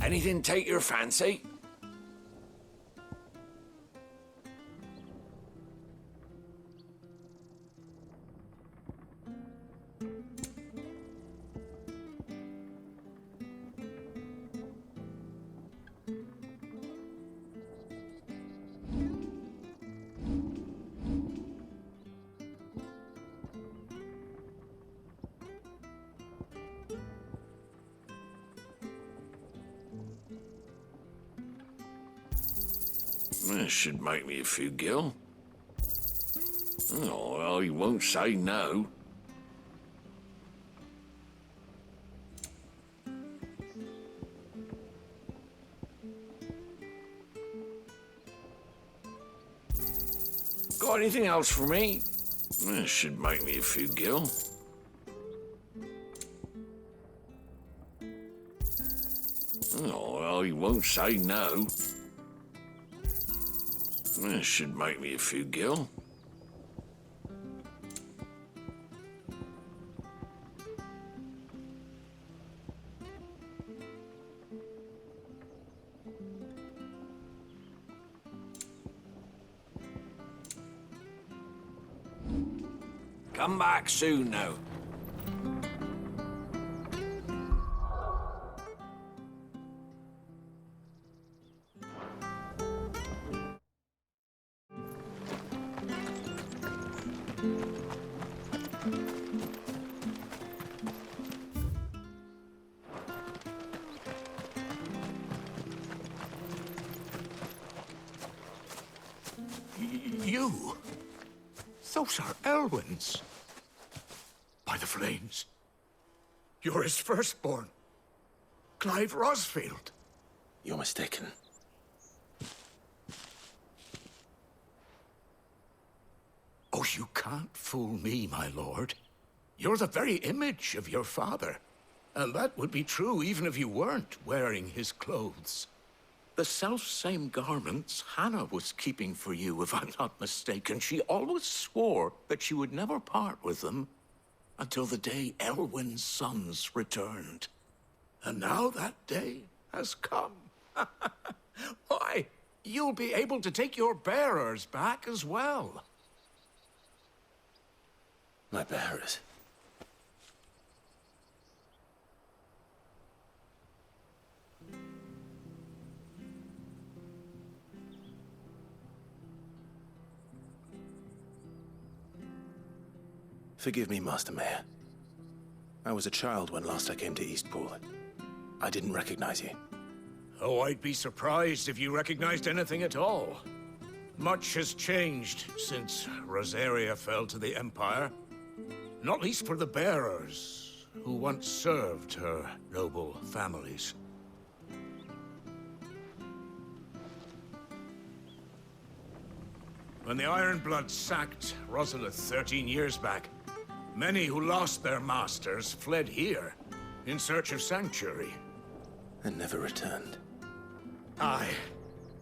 Anything take your fancy? This should make me a few gil. Oh, well, he won't say no. Got anything else for me? This should make me a few gil. Oh, well, he won't say no. This should make me a few gil. Come back soon now. You? Those are Elwyn's. By the flames. You're his firstborn. Clive Rosfield. You're mistaken. Oh, you can't fool me, my lord. You're the very image of your father. And that would be true even if you weren't wearing his clothes. The self-same garments Hannah was keeping for you, if I'm not mistaken. She always swore that she would never part with them until the day Elwyn's sons returned. And now that day has come. Why, you'll be able to take your bearers back as well. My bearers? Forgive me, Master Mayor. I was a child when last I came to Eastpool. I didn't recognize you. Oh, I'd be surprised if you recognized anything at all. Much has changed since Rosaria fell to the Empire. Not least for the bearers, who once served her noble families. When the Ironbloods sacked Rosalith 13 years back, many who lost their masters fled here in search of sanctuary. And never returned. Aye.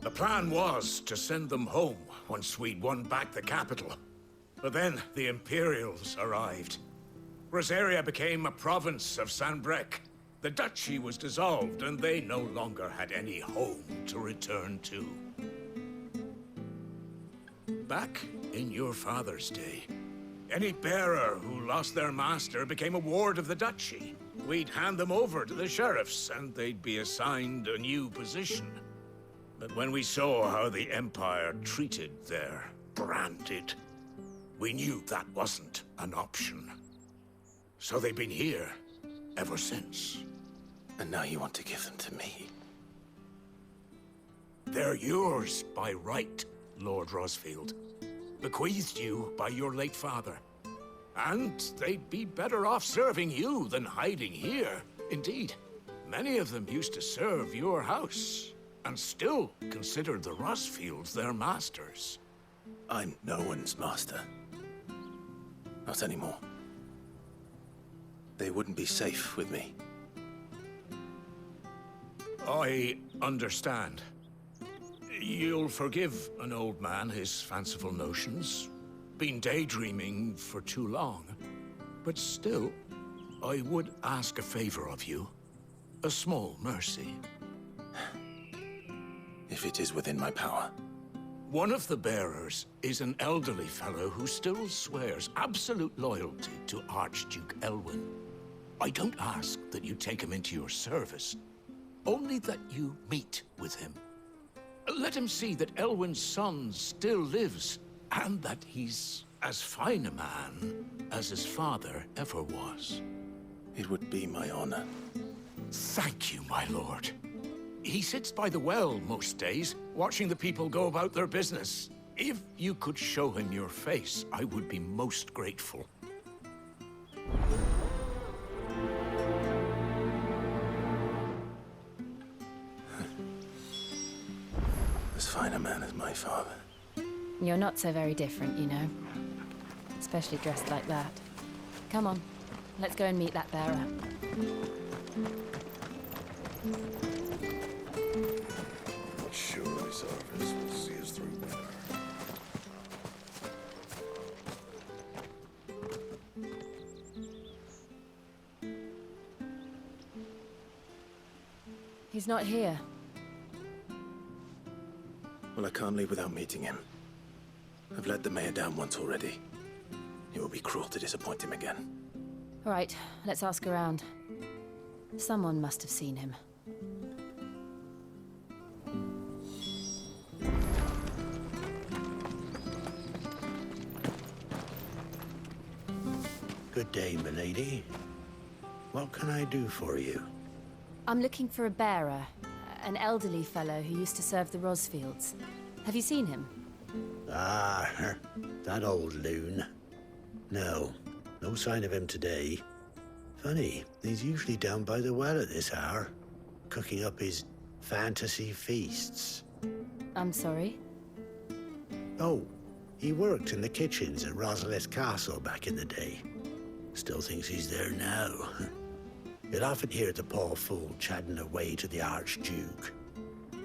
The plan was to send them home once we'd won back the capital. But then the Imperials arrived. Rosaria became a province of Sanbreque. The duchy was dissolved, and they no longer had any home to return to. Back in your father's day, any bearer who lost their master became a ward of the duchy. We'd hand them over to the sheriffs, and they'd be assigned a new position. But when we saw how the Empire treated their branded, we knew that wasn't an option. So they've been here ever since. And now you want to give them to me? They're yours by right, Lord Rosfield. Bequeathed you by your late father. And they'd be better off serving you than hiding here. Indeed, Many of them used to serve your house, and still considered the Rosfields their masters. I'm no one's master. Not anymore. They wouldn't be safe with me. I understand. You'll forgive an old man his fanciful notions. Been daydreaming for too long. But still, I would ask a favor of you. A small mercy. If it is within my power. One of the bearers is an elderly fellow who still swears absolute loyalty to Archduke Elwyn. I don't ask that you take him into your service, only that you meet with him. Let him see that Elwyn's son still lives, and that he's as fine a man as his father ever was. It would be my honor. Thank you, my lord. He sits by the well most days, watching the people go about their business. If you could show him your face, I would be most grateful. As fine a man as my father. You're not so very different, you know. Especially dressed like that. Come on, let's go and meet that bearer. Surely Zarvis will see us through better. He's not here. Well, I can't leave without meeting him. I've let the mayor down once already. It would be cruel to disappoint him again. All right, let's ask around. Someone must have seen him. Good day, milady. What can I do for you? I'm looking for a bearer, an elderly fellow who used to serve the Rosfields. Have you seen him? Ah, that old loon. No, no sign of him today. Funny, he's usually down by the well at this hour, cooking up his fantasy feasts. I'm sorry? Oh, he worked in the kitchens at Rosalith Castle back in the day. Still thinks he's there now. You'll often hear the poor fool chatting away to the Archduke.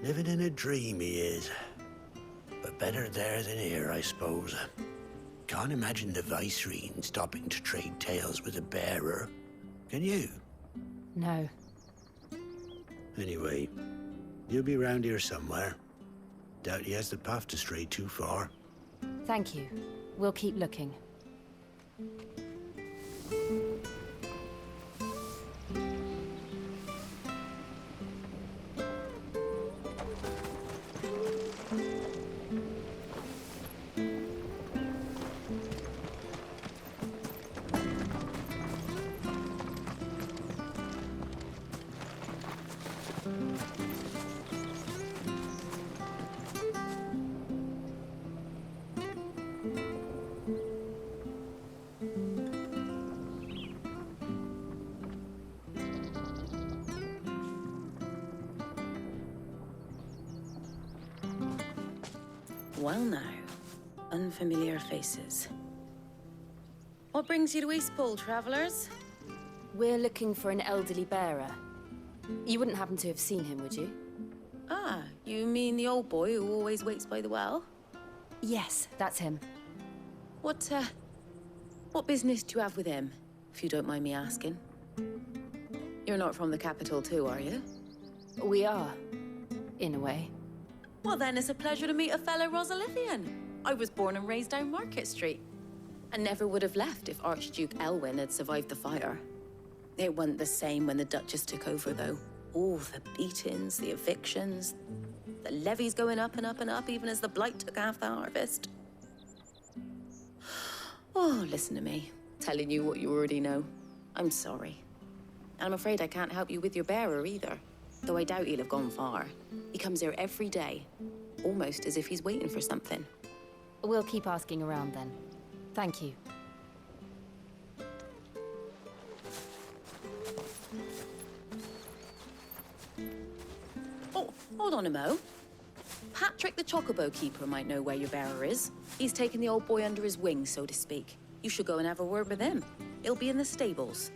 Living in a dream he is. But better there than here, I suppose. Can't imagine the Vicereine stopping to trade tales with a bearer. Can you? No. Anyway, you'll be round here somewhere. Doubt he has the path to stray too far. Thank you. We'll keep looking. Well now, unfamiliar faces. What brings you to Eastpool, travelers? We're looking for an elderly bearer. You wouldn't happen to have seen him, would you? Ah, you mean the old boy who always waits by the well? Yes, that's him. What business do you have with him, if you don't mind me asking? You're not from the capital too, are you? We are, in a way. Well then, it's a pleasure to meet a fellow Rosalithian. I was born and raised down Market Street. And never would have left if Archduke Elwyn had survived the fire. It wasn't the same when the Duchess took over, though. All the beatings, the evictions, the levies going up and up and up, even as the blight took half the harvest. Oh, listen to me, telling you what you already know. I'm sorry. And I'm afraid I can't help you with your bearer either, though I doubt he'll have gone far. He comes here every day, almost as if he's waiting for something. We'll keep asking around then. Thank you. Hold on a mo. Patrick the Chocobo Keeper might know where your bearer is. He's taken the old boy under his wing, so to speak. You should go and have a word with him. He'll be in the stables.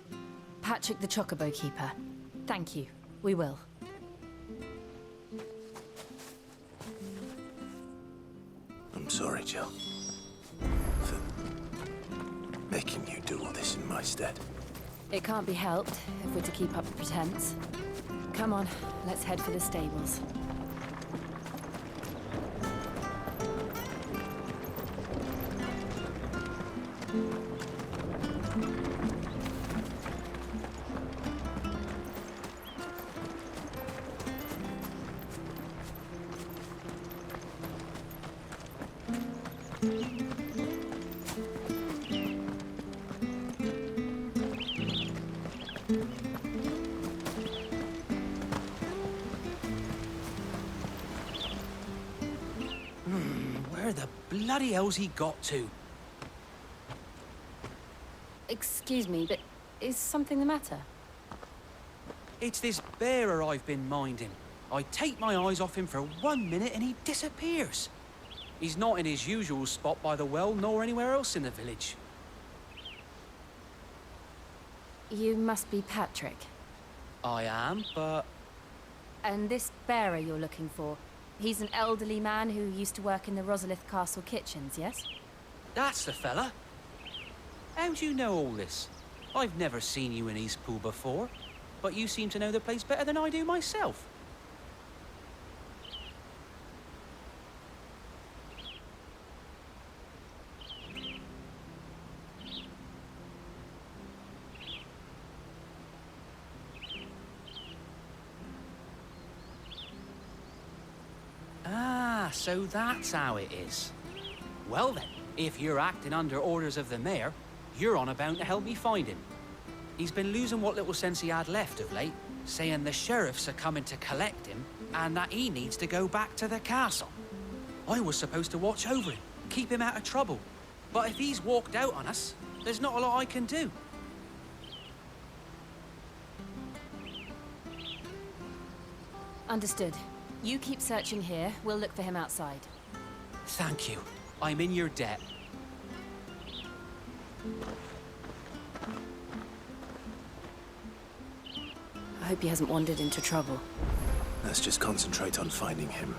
Patrick the Chocobo Keeper. Thank you. We will. I'm sorry, Jill. For making you do all this in my stead. It can't be helped if we're to keep up the pretense. Come on, let's head for the stables. Where the bloody hell's he got to? Excuse me, but is something the matter? It's this bearer I've been minding. I take my eyes off him for 1 minute and he disappears. He's not in his usual spot by the well, nor anywhere else in the village. You must be Patrick. I am, but... And this bearer you're looking for, he's an elderly man who used to work in the Rosalith Castle kitchens, yes? That's the fella. How do you know all this? I've never seen you in Eastpool before, but you seem to know the place better than I do myself. Ah, so that's how it is. Well then, if you're acting under orders of the mayor, you're on about to help me find him. He's been losing what little sense he had left of late, saying the sheriffs are coming to collect him and that he needs to go back to the castle. I was supposed to watch over him, keep him out of trouble. But if he's walked out on us, there's not a lot I can do. Understood. You keep searching here, we'll look for him outside. Thank you. I'm in your debt. I hope he hasn't wandered into trouble. Let's just concentrate on finding him.